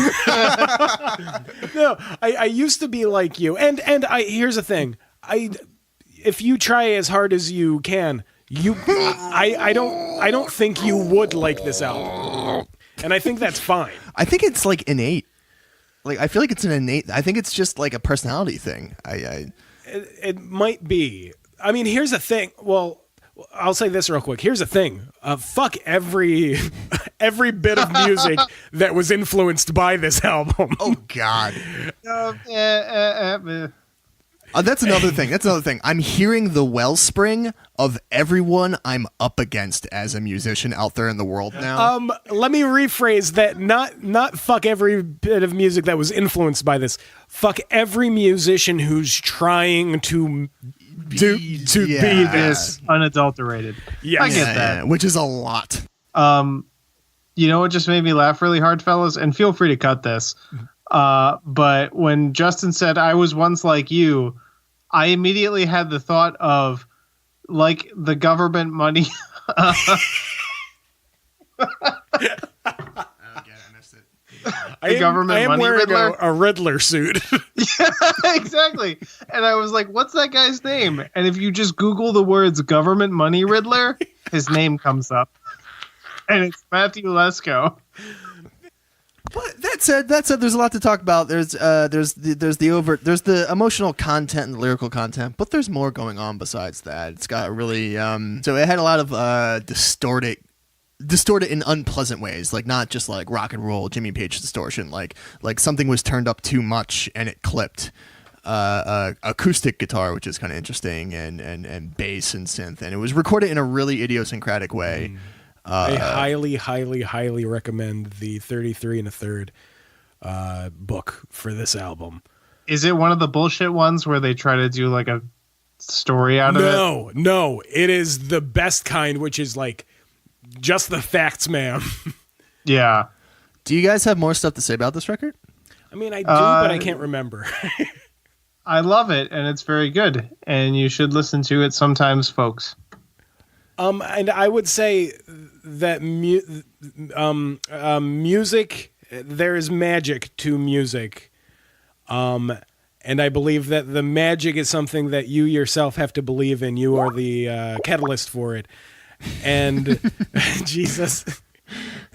No, I used to be like you, and here's the thing. If you try as hard as you can, I don't think you would like this album, and I think that's fine. I think it's like innate. Like I feel like it's an innate. I think it's just like a personality thing. It might be. I mean, here's the thing. Well, I'll say this real quick. Here's the thing. Fuck every bit of music that was influenced by this album. Oh God. That's another thing. I'm hearing the wellspring of everyone I'm up against as a musician out there in the world now. Let me rephrase that. Not fuck every bit of music that was influenced by this. Fuck every musician who's trying to be this unadulterated. Yes. I get that. Yeah, which is a lot. You know what just made me laugh really hard, fellas? And feel free to cut this. But when Justin said I was once like you, I immediately had the thought of like the government money. I missed it. I am wearing Riddler. a Riddler suit. Yeah, exactly. And I was like, what's that guy's name? And if you just Google the words government money Riddler, his name comes up. And it's Matthew Lesko. But that said, there's a lot to talk about. There's the emotional content and the lyrical content, but there's more going on besides that. It's got really so it had a lot of distorted in unpleasant ways, like not just like rock and roll Jimmy Page distortion, like something was turned up too much and it clipped. Acoustic guitar, which is kind of interesting, and bass and synth, and it was recorded in a really idiosyncratic way. I highly recommend the 33 1/3 book for this album. Is it one of the bullshit ones where they try to do like a story out of it? No. It is the best kind, which is like just the facts, ma'am. Yeah. Do you guys have more stuff to say about this record? I mean, I do, but I can't remember. I love it, and it's very good, and you should listen to it sometimes, folks. And I would say that music, there is magic to music. And I believe that the magic is something that you yourself have to believe in. You are the catalyst for it. And Jesus.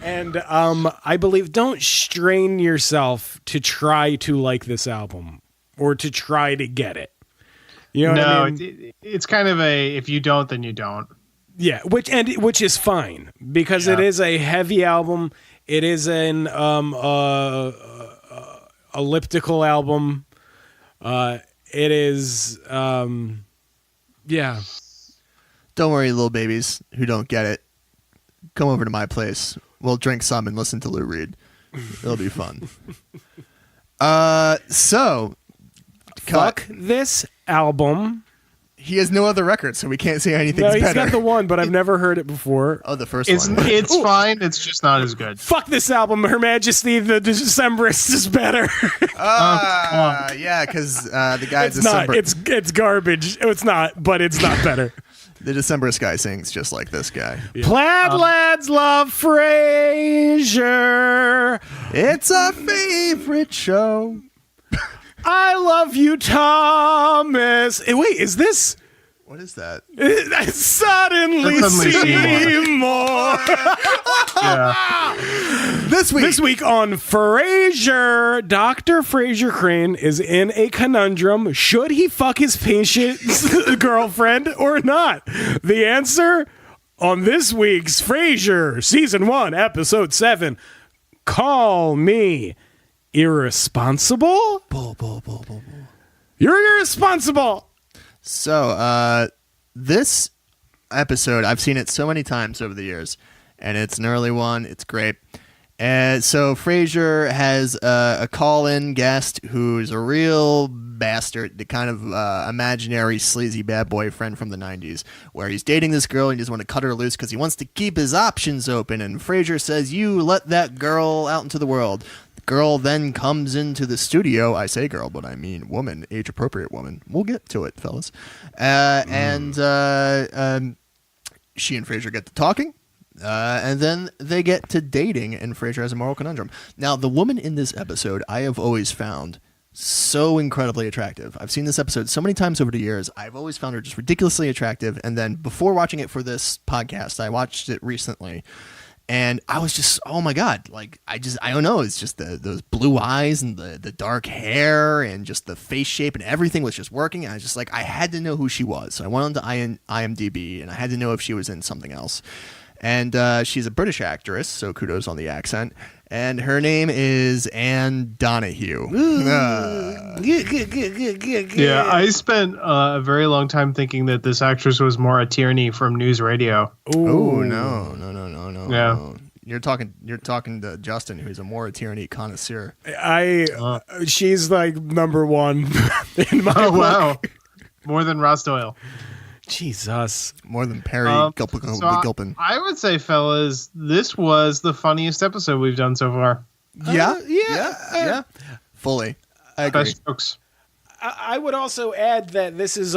And I believe don't strain yourself to try to like this album or to try to get it. You know no, what I mean? it's kind of a if you don't, then you don't. Yeah, which is fine because it is a heavy album. It is an elliptical album. It is yeah. Don't worry, little babies who don't get it. Come over to my place. We'll drink some and listen to Lou Reed. It'll be fun. So fuck this album. He has no other record, so we can't say anything's better. No, he's better. got the one, but I've never heard it before. Oh, the first one. It's fine. It's just not as good. Fuck this album. Her Majesty the Decemberist is better. Yeah, because the guy it's not. It's garbage. It's not, but it's not better. The Decemberist guy sings just like this guy. Yeah. Plaid lads love Frasier. It's a favorite show. I love you, Thomas. Wait, is this? What is that? I suddenly see more. Yeah. This week on Frasier, Dr. Frasier Crane is in a conundrum. Should he fuck his patient's girlfriend or not? The answer on this week's Frasier, Season 1, Episode 7. Call me irresponsible? You're irresponsible. So, this episode, I've seen it so many times over the years, and it's an early one. It's great. And so Frasier has a call-in guest who's a real bastard, the kind of imaginary sleazy bad boyfriend from the 90s, where he's dating this girl and he doesn't want to cut her loose because he wants to keep his options open. And Frasier says, "You let that girl out into the world." Girl then comes into the studio. I say girl, but I mean woman, age-appropriate woman. We'll get to it, fellas. And she and Frasier get to talking, and then they get to dating, and Frasier has a moral conundrum. Now, the woman in this episode I have always found so incredibly attractive. I've seen this episode so many times over the years. I've always found her just ridiculously attractive, and then before watching it for this podcast, I watched it recently. And I was just, oh my God, like, I don't know. It's just those blue eyes and the dark hair and just the face shape and everything was just working. And I was just like, I had to know who she was. So I went on to IMDb and I had to know if she was in something else. And she's a British actress, so kudos on the accent. And her name is Anne Donahue. Yeah, I spent a very long time thinking that this actress was Maura Tierney from News Radio. Oh no. Yeah. You're talking to Justin, who's a Maura Tierney connoisseur. She's like number one in my book. Wow. More than Ross Doyle. Jesus. More than Perry Gilpin. I would say, fellas, this was the funniest episode we've done so far. Yeah. Fully. I agree. Best jokes. I would also add that this is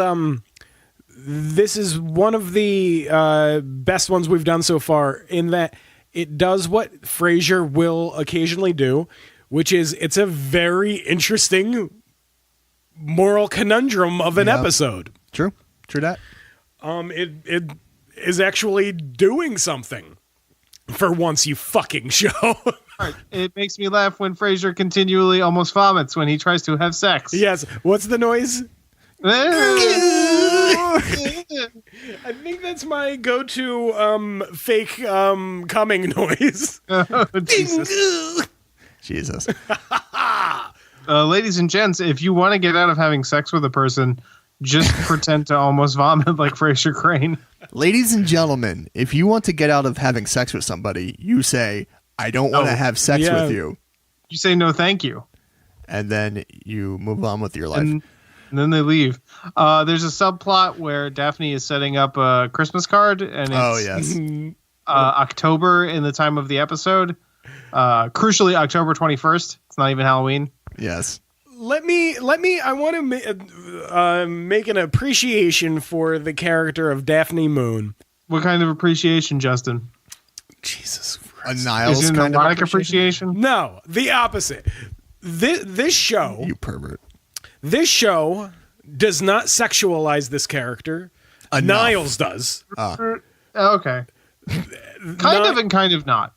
one of the best ones we've done so far in that it does what Frasier will occasionally do, which is it's a very interesting moral conundrum of an episode. True that. It is actually doing something for once, you fucking show. It makes me laugh when Frasier continually almost vomits when he tries to have sex. Yes. What's the noise? I think that's my go-to fake coming noise. Oh, Jesus. Ladies and gents, if you want to get out of having sex with a person, just pretend to almost vomit like Frasier Crane. Ladies and gentlemen, if you want to get out of having sex with somebody, you say, "I don't want to have sex with you." You say, "No, thank you." And then you move on with your life. And then they leave. There's a subplot where Daphne is setting up a Christmas card, and it's October in the time of the episode. Crucially, October 21st. It's not even Halloween. Yes. Let me. I want to make an appreciation for the character of Daphne Moon. What kind of appreciation, Justin? Jesus Christ. A Niles Is it kind an of erotic appreciation? No, the opposite. This show, you pervert. This show does not sexualize this character. Enough. Niles does. Okay. Kind of and kind of not.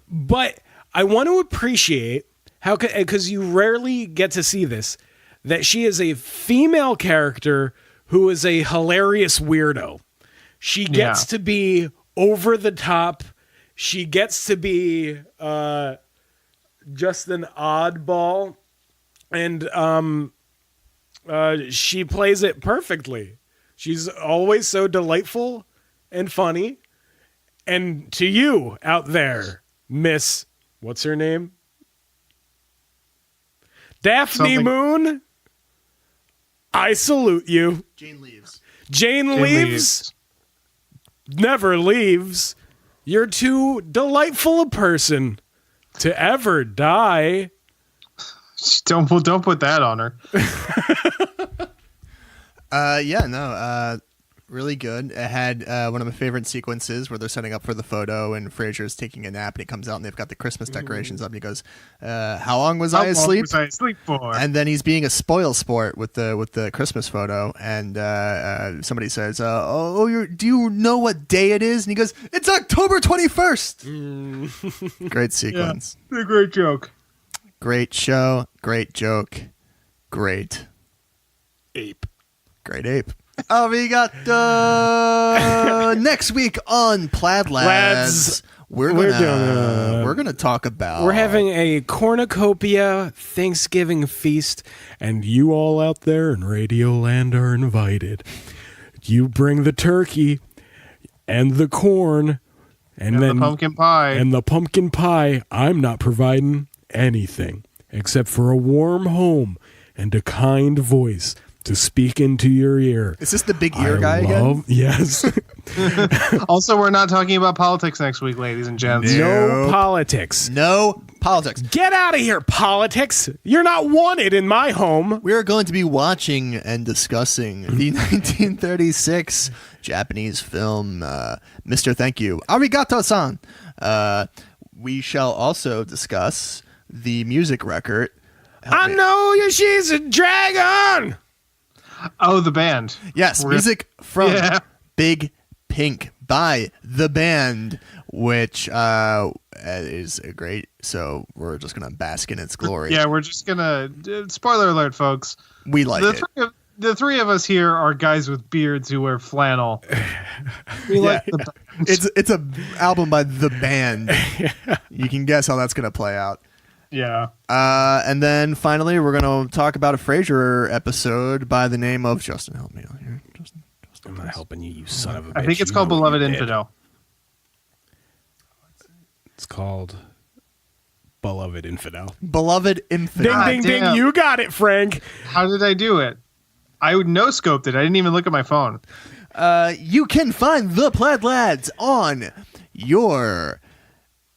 But I want to appreciate how, because you rarely get to see this, that she is a female character who is a hilarious weirdo. She gets to be over the top. She gets to be just an oddball. And she plays it perfectly. She's always so delightful and funny. And to you out there, Miss, what's her name? Daphne Moon, I salute you. Jane leaves. Jane leaves. Never leaves. You're too delightful a person to ever die. Don't put that on her. Really good. It had one of my favorite sequences where they're setting up for the photo and Frasier's taking a nap and he comes out and they've got the Christmas decorations up and he goes, how long was I asleep? How long was I asleep for? And then he's being a spoil sport with the Christmas photo and somebody says, do you know what day it is? And he goes, it's October 21st. Great sequence. Yeah, a great joke. Great show. Great joke. Great ape. Great ape. Arigato. Next week on Plaid Lads, we're gonna talk about. We're having a cornucopia Thanksgiving feast, and you all out there in Radioland are invited. You bring the turkey and the corn, and then the pumpkin pie. And the pumpkin pie. I'm not providing anything except for a warm home and a kind voice to speak into your ear. Is this the big ear guy again? Yes. Also, we're not talking about politics next week, ladies and gents. No politics. No politics. Get out of here, politics. You're not wanted in my home. We are going to be watching and discussing the 1936 Japanese film, Mr. Thank You. Arigato-san. We shall also discuss the music record. I know she's a dragon. Oh, the band. Yes, music from Big Pink by the band, which is great. So we're just going to bask in its glory. Yeah, we're just going to... Spoiler alert, folks. We like it. The three of us here are guys with beards who wear flannel. We like the band. It's a album by the band. You can guess how that's going to play out. Yeah. And then finally, we're going to talk about a Frasier episode by the name of Justin. Help me out here. Justin, I'm not helping you, you son of a bitch. I think it's called Beloved Infidel. It's called Beloved Infidel. Beloved Infidel. Ding, ding, ding. You got it, Frank. How did I do it? I no-scoped it. I didn't even look at my phone. You can find the Plaid Lads on your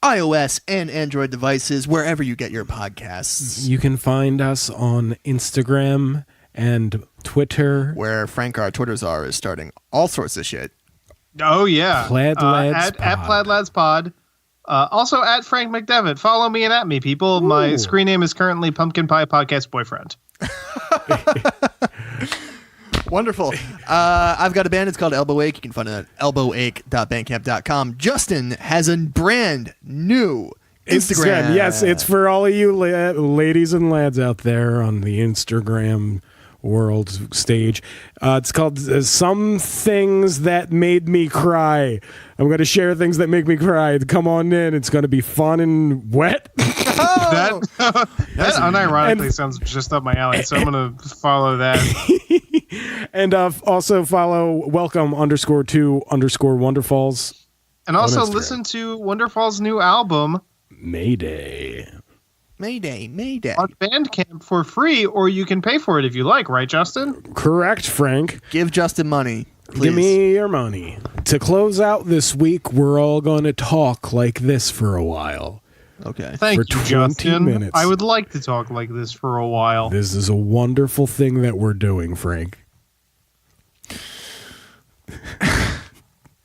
iOS and Android devices, wherever you get your podcasts. You can find us on Instagram and Twitter, where Frank our Twitter czar is starting all sorts of shit. Oh yeah, Plaid Lads at Plaid Lads Pod. Also at Frank McDevitt. Follow me and at me, people. Ooh. My screen name is currently Pumpkin Pie Podcast Boyfriend. Wonderful. I've got a band. It's called Elbow Ache. You can find it at elbowache.bandcamp.com. Justin has a brand new Instagram. Yes, it's for all of you ladies and lads out there on the Instagram world stage. It's called Some Things That Made Me Cry. I'm going to share things that make me cry. Come on in. It's going to be fun and wet. That unironically sounds just up my alley, so I'm going to follow that. And also follow welcome_to_Wonderfalls. And also listen to Wonderfalls' new album, Mayday. Mayday. On Bandcamp for free, or you can pay for it if you like, right, Justin? Correct, Frank. Give Justin money, please. Give me your money. To close out this week, we're all going to talk like this for a while. Okay. Thank you, 20 Justin. minutes. I would like to talk like this for a while. This is a wonderful thing that we're doing, Frank.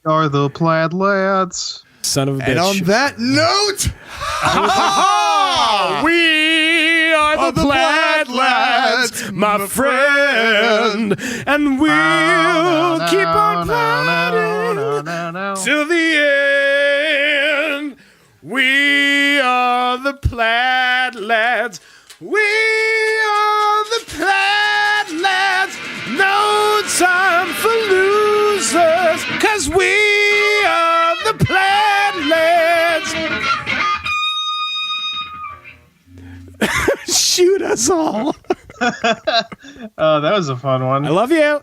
Are the Plaid Lads. Son of a bitch. And on that note, we are the Plaid Lads, my friend, and we'll keep on plaiding till the end. We are the Plaid Lads. We are the Plaid 'cause we are the planets. Shoot us all. Oh, that was a fun one. I love you.